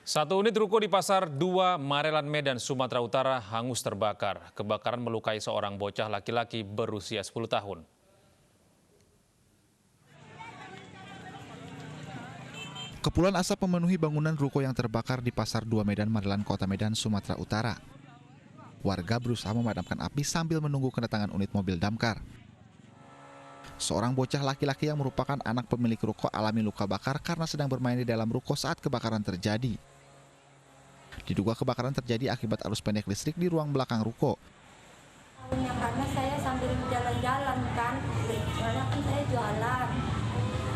Satu unit ruko di Pasar 2 Marelan, Medan, Sumatera Utara hangus terbakar. Kebakaran melukai seorang bocah laki-laki berusia 10 tahun. Kepulan asap memenuhi bangunan ruko yang terbakar di Pasar 2 Medan, Marelan, Kota Medan, Sumatera Utara. Warga berusaha memadamkan api sambil menunggu kedatangan unit mobil damkar. Seorang bocah laki-laki yang merupakan anak pemilik ruko alami luka bakar karena sedang bermain di dalam ruko saat kebakaran terjadi. Diduga kebakaran terjadi akibat arus pendek listrik di ruang belakang ruko. Karena saya sambil jalan-jalan kan, soalnya kan saya jualan.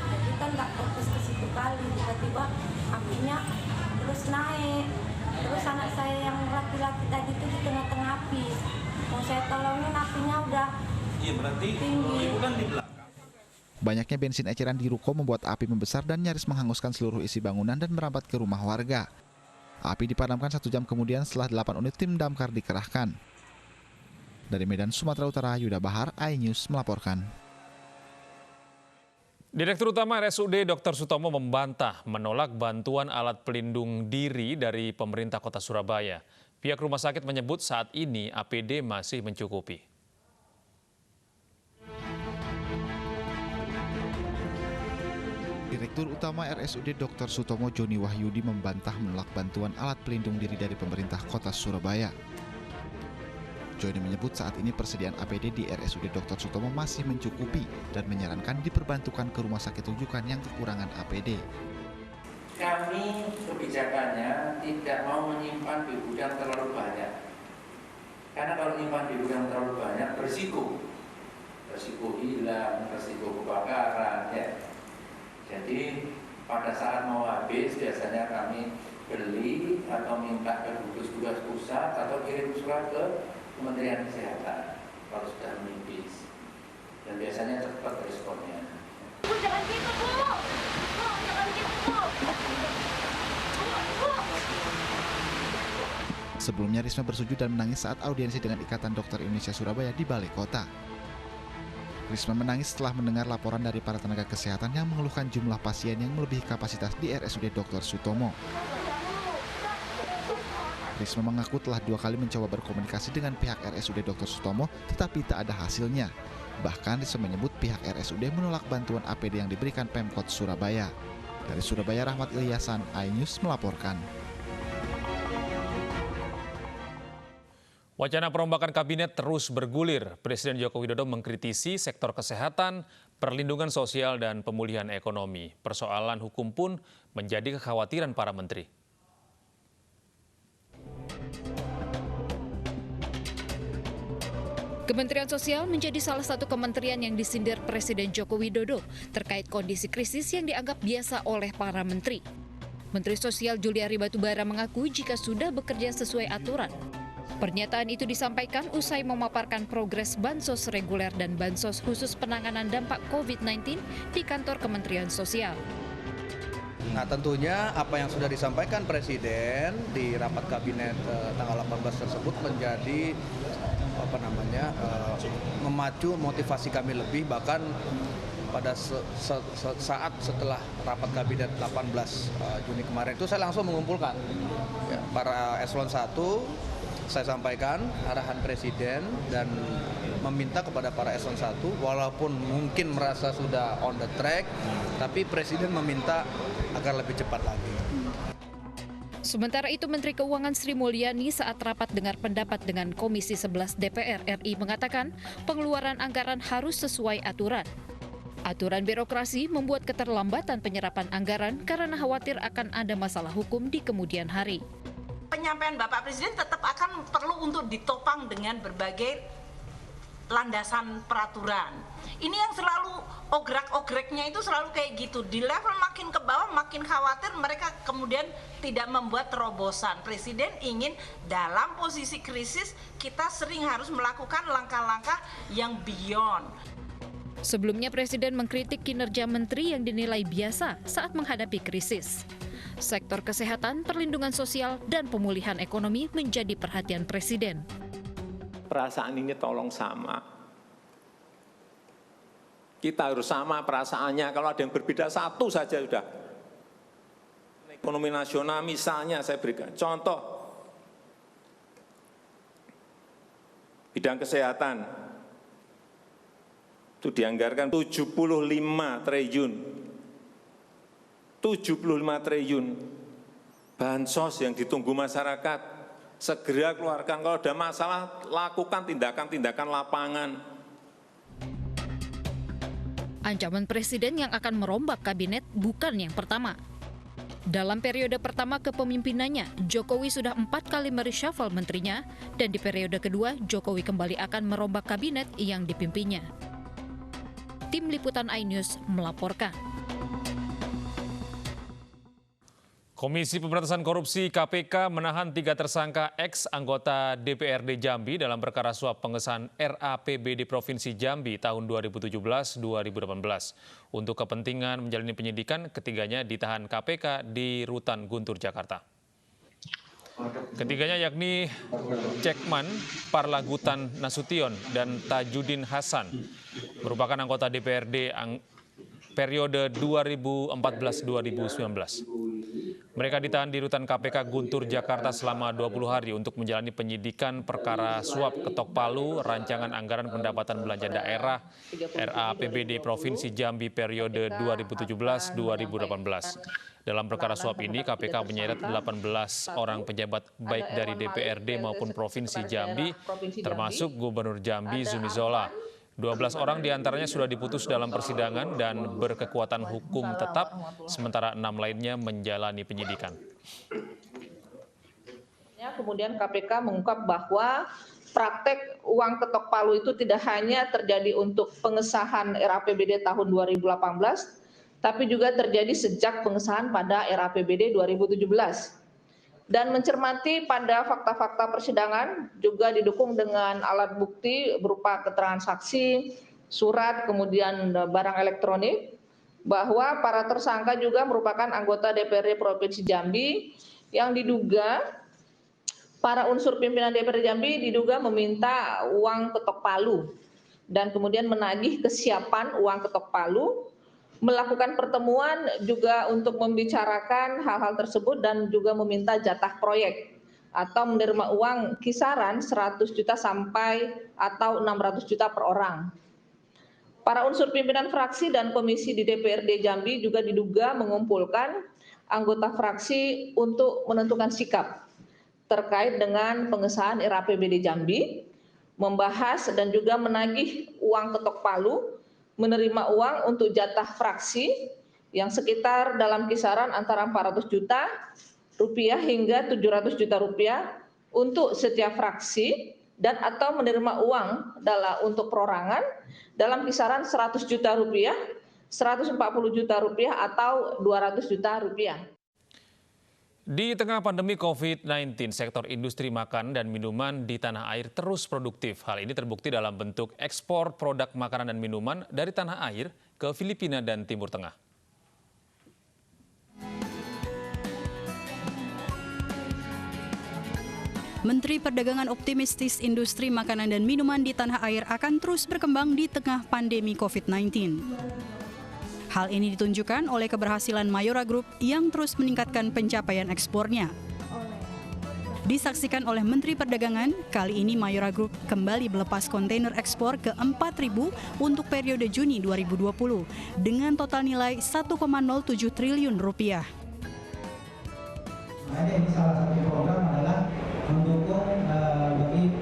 Jadi kan nggak fokus ke situ kali, tiba-tiba apinya terus naik. Terus anak saya yang laki-laki tadi itu di tengah-tengah api. Mau saya tolongin apinya udah tinggi. Banyaknya bensin eceran di ruko membuat api membesar dan nyaris menghanguskan seluruh isi bangunan dan merambat ke rumah warga. Api dipadamkan 1 jam kemudian setelah 8 unit tim damkar dikerahkan. Dari Medan, Sumatera Utara, Yuda Bahar, iNews melaporkan. Direktur Utama RSUD Dr. Sutomo membantah menolak bantuan alat pelindung diri dari pemerintah Kota Surabaya. Pihak rumah sakit menyebut saat ini APD masih mencukupi. Direktur Utama RSUD Dr. Sutomo Joni Wahyudi membantah menolak bantuan alat pelindung diri dari pemerintah Kota Surabaya. Joni menyebut saat ini persediaan APD di RSUD Dr. Sutomo masih mencukupi dan menyarankan diperbantukan ke rumah sakit rujukan yang kekurangan APD. Kami kebijakannya tidak mau menyimpan di gudang terlalu banyak. Karena kalau menyimpan di gudang terlalu banyak berisiko hilang, berisiko kebakaran, ya. Jadi pada saat mau habis biasanya kami beli atau minta ke gugus tugas pusat atau kirim surat ke Kementerian Kesehatan kalau sudah menipis. Dan biasanya cepat responnya. Bu, jangan gitu, Bu. Bu, jangan gitu, Bu. Sebelumnya Risma bersujud dan menangis saat audiensi dengan Ikatan Dokter Indonesia Surabaya di Balai Kota. Risma menangis setelah mendengar laporan dari para tenaga kesehatan yang mengeluhkan jumlah pasien yang melebihi kapasitas di RSUD Dr. Sutomo. Risma mengaku telah 2 kali mencoba berkomunikasi dengan pihak RSUD Dr. Sutomo, tetapi tak ada hasilnya. Bahkan Risma menyebut pihak RSUD menolak bantuan APD yang diberikan Pemkot Surabaya. Dari Surabaya, Rahmat Ilyasan, iNews melaporkan. Wacana perombakan kabinet terus bergulir. Presiden Joko Widodo mengkritisi sektor kesehatan, perlindungan sosial, dan pemulihan ekonomi. Persoalan hukum pun menjadi kekhawatiran para menteri. Kementerian Sosial menjadi salah satu kementerian yang disindir Presiden Joko Widodo terkait kondisi krisis yang dianggap biasa oleh para menteri. Menteri Sosial Juliari Batubara mengaku jika sudah bekerja sesuai aturan. Pernyataan itu disampaikan usai memaparkan progres bansos reguler dan bansos khusus penanganan dampak COVID-19 di kantor Kementerian Sosial. Nah, tentunya apa yang sudah disampaikan Presiden di rapat kabinet tanggal 18 tersebut menjadi memacu motivasi kami lebih, bahkan pada saat setelah rapat kabinet 18 Juni kemarin itu saya langsung mengumpulkan para eselon 1. Saya sampaikan arahan Presiden dan meminta kepada para eselon 1, walaupun mungkin merasa sudah on the track, tapi Presiden meminta agar lebih cepat lagi. Sementara itu, Menteri Keuangan Sri Mulyani saat rapat dengar pendapat dengan Komisi 11 DPR RI mengatakan pengeluaran anggaran harus sesuai aturan. Aturan birokrasi membuat keterlambatan penyerapan anggaran karena khawatir akan ada masalah hukum di kemudian hari. Penyampaian Bapak Presiden tetap akan perlu untuk ditopang dengan berbagai landasan peraturan. Ini yang selalu ograk-ogreknya itu selalu kayak gitu. Di level makin ke bawah makin khawatir mereka kemudian tidak membuat terobosan. Presiden ingin dalam posisi krisis kita sering harus melakukan langkah-langkah yang beyond. Sebelumnya Presiden mengkritik kinerja menteri yang dinilai biasa saat menghadapi krisis. Sektor kesehatan, perlindungan sosial, dan pemulihan ekonomi menjadi perhatian Presiden. Perasaan ini tolong sama. Kita harus sama perasaannya. Kalau ada yang berbeda satu saja sudah Ekonomi nasional misalnya saya berikan contoh, bidang kesehatan itu dianggarkan 75 triliun. 75 triliun. Bansos yang ditunggu masyarakat, segera keluarkan. Kalau ada masalah, lakukan tindakan-tindakan lapangan. Ancaman Presiden yang akan merombak kabinet bukan yang pertama. Dalam periode pertama kepemimpinannya, Jokowi sudah 4 kali mereshuffle menterinya, dan di periode kedua, Jokowi kembali akan merombak kabinet yang dipimpinnya. Tim Liputan iNews melaporkan. Komisi Pemberantasan Korupsi KPK menahan 3 tersangka ex-anggota DPRD Jambi dalam perkara suap pengesahan RAPBD Provinsi Jambi tahun 2017-2018. Untuk kepentingan menjalani penyidikan, ketiganya ditahan KPK di Rutan Guntur, Jakarta. Ketiganya yakni Cekman, Parlagutan Nasution, dan Tajudin Hasan, merupakan anggota DPRD periode 2014-2019. Mereka ditahan di Rutan KPK Guntur, Jakarta selama 20 hari untuk menjalani penyidikan perkara suap ketok palu rancangan anggaran pendapatan belanja daerah RAPBD Provinsi Jambi periode 2017-2018. Dalam perkara suap ini, KPK menyeret 18 orang pejabat baik dari DPRD maupun Provinsi Jambi, termasuk Gubernur Jambi Zumi Zola. 12 orang diantaranya sudah diputus dalam persidangan dan berkekuatan hukum tetap, sementara 6 lainnya menjalani penyidikan. Kemudian KPK mengungkap bahwa praktek uang ketok palu itu tidak hanya terjadi untuk pengesahan RAPBD tahun 2018, tapi juga terjadi sejak pengesahan pada RAPBD 2017. Dan mencermati pada fakta-fakta persidangan juga didukung dengan alat bukti berupa keterangan saksi, surat, kemudian barang elektronik, bahwa para tersangka juga merupakan anggota DPRD Provinsi Jambi yang diduga para unsur pimpinan DPRD Jambi diduga meminta uang ketok palu dan kemudian menagih kesiapan uang ketok palu, melakukan pertemuan juga untuk membicarakan hal-hal tersebut dan juga meminta jatah proyek atau menerima uang kisaran 100 juta sampai atau 600 juta per orang. Para unsur pimpinan fraksi dan komisi di DPRD Jambi juga diduga mengumpulkan anggota fraksi untuk menentukan sikap terkait dengan pengesahan RAPBD Jambi, membahas dan juga menagih uang ketok palu, menerima uang untuk jatah fraksi yang sekitar dalam kisaran antara 400 juta rupiah hingga 700 juta rupiah untuk setiap fraksi, dan atau menerima uang untuk perorangan dalam kisaran 100 juta rupiah, 140 juta rupiah atau 200 juta rupiah. Di tengah pandemi COVID-19, sektor industri makan dan minuman di tanah air terus produktif. Hal ini terbukti dalam bentuk ekspor produk makanan dan minuman dari tanah air ke Filipina dan Timur Tengah. Menteri Perdagangan optimistis industri makanan dan minuman di tanah air akan terus berkembang di tengah pandemi COVID-19. Hal ini ditunjukkan oleh keberhasilan Mayora Group yang terus meningkatkan pencapaian ekspornya. Disaksikan oleh Menteri Perdagangan, kali ini Mayora Group kembali melepas kontainer ekspor ke 4.000 untuk periode Juni 2020 dengan total nilai 1,07 triliun rupiah. Ini salah satu program adalah mendukung bagi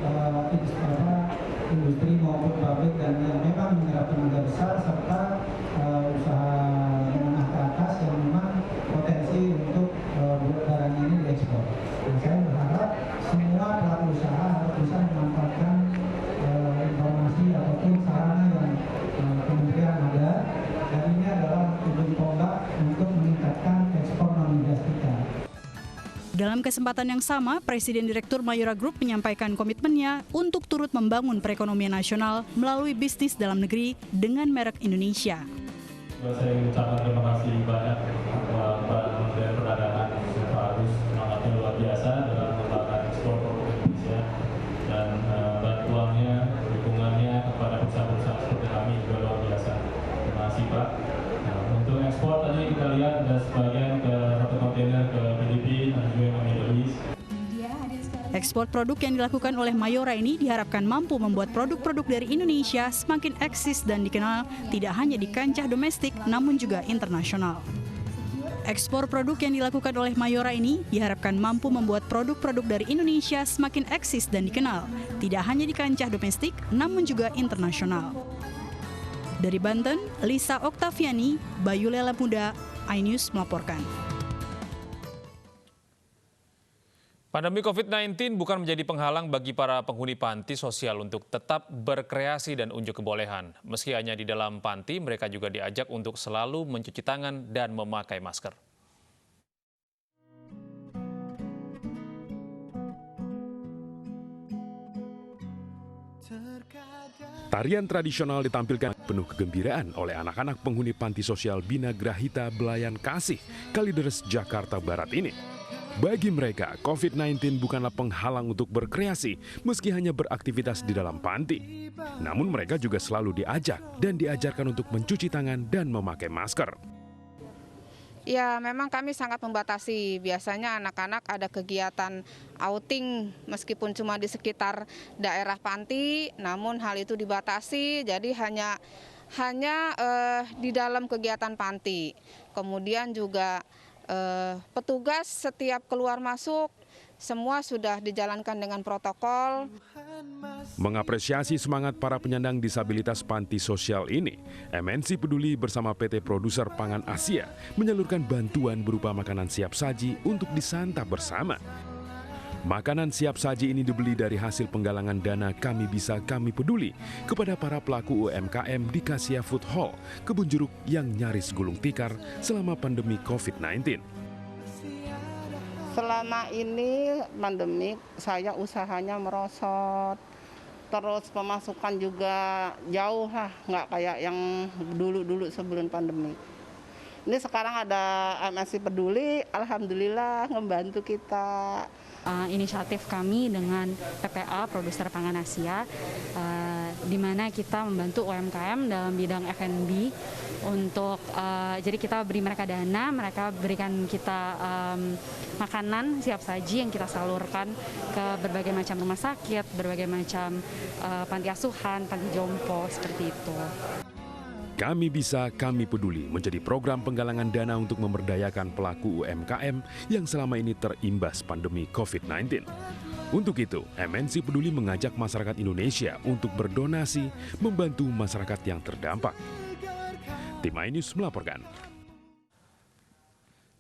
industri maupun pabrik dan yang memang menyerap tenaga besar serta usaha menengah ke atas yang memang potensi untuk barang ini diekspor. Dan saya berharap semua pelaku usaha harus bisa memanfaatkan informasi ataupun sarana yang kementerian ada, dan ini adalah ujung tombak untuk meningkatkan ekspor non-migas kita. Dalam kesempatan yang sama, Presiden Direktur Mayora Group menyampaikan komitmennya untuk turut membangun perekonomian nasional melalui bisnis dalam negeri dengan merek Indonesia. Saya mengucapkan terima kasih banyak kepada Kementerian Perdagangan yang harus semangatnya luar biasa dalam mengembangkan ekspor produk Indonesia, dan bantuannya, dukungannya kepada perusahaan-perusahaan seperti kami juga luar biasa. Terima kasih Pak. Untuk ekspor tadi kita lihat ada sebagian ke 1,3 kontainer ke Filipina dan juga ke Middle East. Ekspor produk yang dilakukan oleh Mayora ini diharapkan mampu membuat produk-produk dari Indonesia semakin eksis dan dikenal tidak hanya di kancah domestik namun juga internasional. Ekspor produk yang dilakukan oleh Mayora ini diharapkan mampu membuat produk-produk dari Indonesia semakin eksis dan dikenal tidak hanya di kancah domestik namun juga internasional. Dari Banten, Lisa Oktaviani, Bayu Lela Muda, iNews melaporkan. Pandemi COVID-19 bukan menjadi penghalang bagi para penghuni panti sosial untuk tetap berkreasi dan unjuk kebolehan. Meski hanya di dalam panti, mereka juga diajak untuk selalu mencuci tangan dan memakai masker. Tarian tradisional ditampilkan penuh kegembiraan oleh anak-anak penghuni panti sosial Bina Grahita Belayan Kasih, Kalideres, Jakarta Barat ini. Bagi mereka, COVID-19 bukanlah penghalang untuk berkreasi meski hanya beraktivitas di dalam panti. Namun mereka juga selalu diajak dan diajarkan untuk mencuci tangan dan memakai masker. Ya, memang kami sangat membatasi. Biasanya anak-anak ada kegiatan outing meskipun cuma di sekitar daerah panti, namun hal itu dibatasi, jadi hanya di dalam kegiatan panti. Kemudian juga petugas setiap keluar masuk semua sudah dijalankan dengan protokol. Mengapresiasi semangat para penyandang disabilitas panti sosial ini, MNC Peduli bersama PT Produser Pangan Asia menyalurkan bantuan berupa makanan siap saji untuk disantap bersama. Makanan siap saji ini dibeli dari hasil penggalangan dana Kami Bisa Kami Peduli kepada para pelaku UMKM di Kasia Food Hall, Kebun Jeruk yang nyaris gulung tikar selama pandemi COVID-19. Selama ini pandemi saya usahanya merosot, terus pemasukan juga jauh lah, nggak kayak yang dulu-dulu sebelum pandemi. Ini sekarang ada MNC Peduli, alhamdulillah ngebantu kita. Inisiatif kami dengan PPA Produser Pangan Asia, di mana kita membantu UMKM dalam bidang F&B untuk jadi kita beri mereka dana, mereka berikan kita makanan siap saji yang kita salurkan ke berbagai macam rumah sakit, berbagai macam panti asuhan, panti jompo, seperti itu. Kami Bisa Kami Peduli menjadi program penggalangan dana untuk memberdayakan pelaku UMKM yang selama ini terimbas pandemi COVID-19. Untuk itu, MNC Peduli mengajak masyarakat Indonesia untuk berdonasi membantu masyarakat yang terdampak. Tim iNews melaporkan.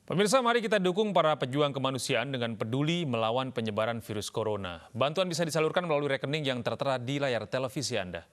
Pemirsa, mari kita dukung para pejuang kemanusiaan dengan peduli melawan penyebaran virus corona. Bantuan bisa disalurkan melalui rekening yang tertera di layar televisi Anda.